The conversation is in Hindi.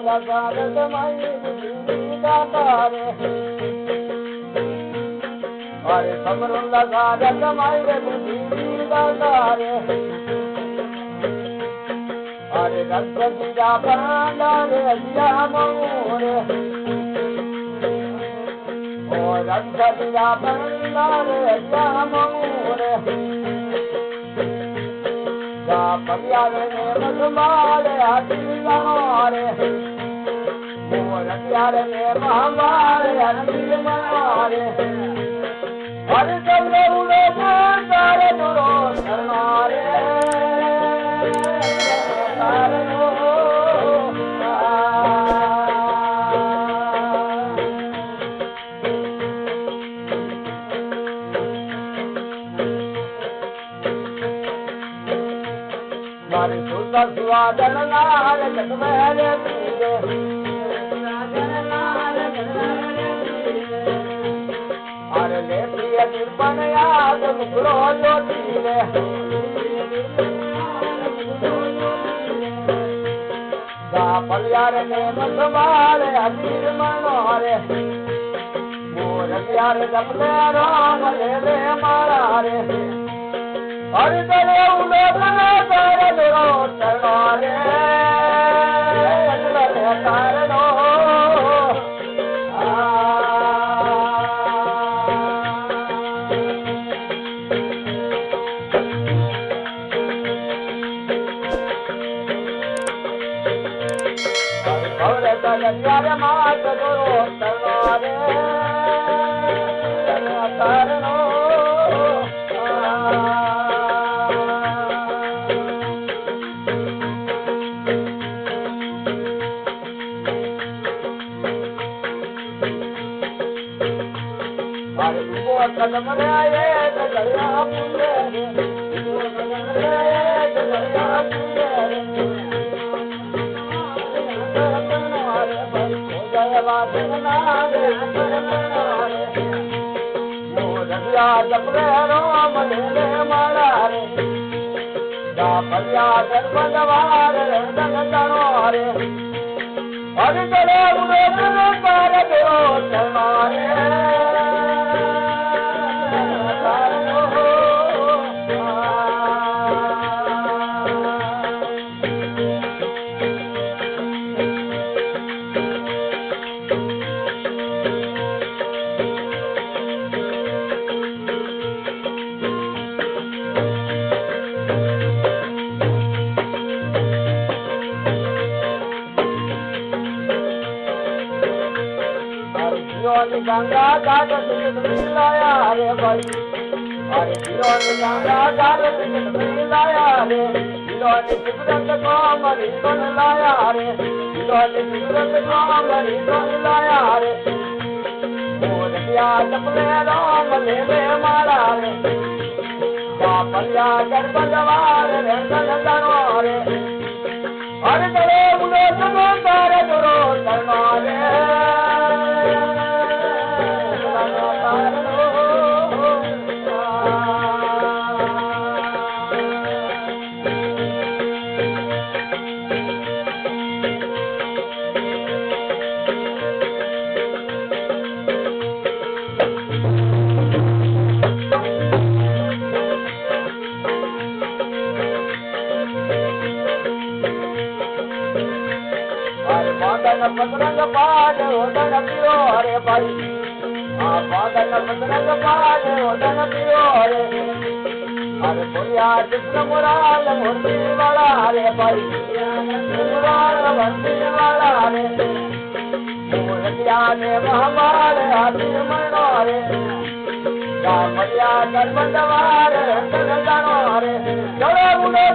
लगा रमाई बुद्धि दाता रे अरे समरो लगा रमाई बुद्धि दाता रे अरे रंग दिया बांधा रे दिया मोरे ओ रंग दिया बांधा रे दिया मोरे जा पलियारे ने मधुमाले हाथी मारे मोर प्यारे ने महामारे हाथी मारे हर चले उड़े सारे दुरो सरनारे मारे सुता सुवादन लाल जगमहले पीरे अरे ले प्रिय निर्पण याद मुकुरो लोटीरे गा पलियार ने मधुमारे अमीर मनोरे मोर प्यार जपले राम ले ले मारा रे हर चले उड़े सारे दुरो सरनारे तारणो और तल मात दुरो सरनारे तारणो कदम रे आए गया पुले कदम रे आए गया पुले जय वादना रे मोरया जपरे राम ले मारा रे जा पलिया दरबार रंगन तनो रे हर चले उड़े सारे देव चरमारे गंगा घाट मिलाया रे भाई अरे गंगा घाट मिलाया रे शिवरंग को मरी को लाया रे शिवरंग को मरी को लाया रे मोर प्या जपले राम ले ले मारा रे बापलिया गर्भद्वार रंगन तनो रे हर चले उड़े सारे दुरो सरनारे पतरंग पाद ओदन पियो रे भाई पादन पतरंग पाद ओदन पियो रे अरे बोलिया कृष्ण मुराल मूर्ति वाला रे भाई मुराल बंदी वाला रे मूर्तिया ने महामार हाथी मनो रे कामलिया गर्भद्वार रंगन तनो रे चलो उड़े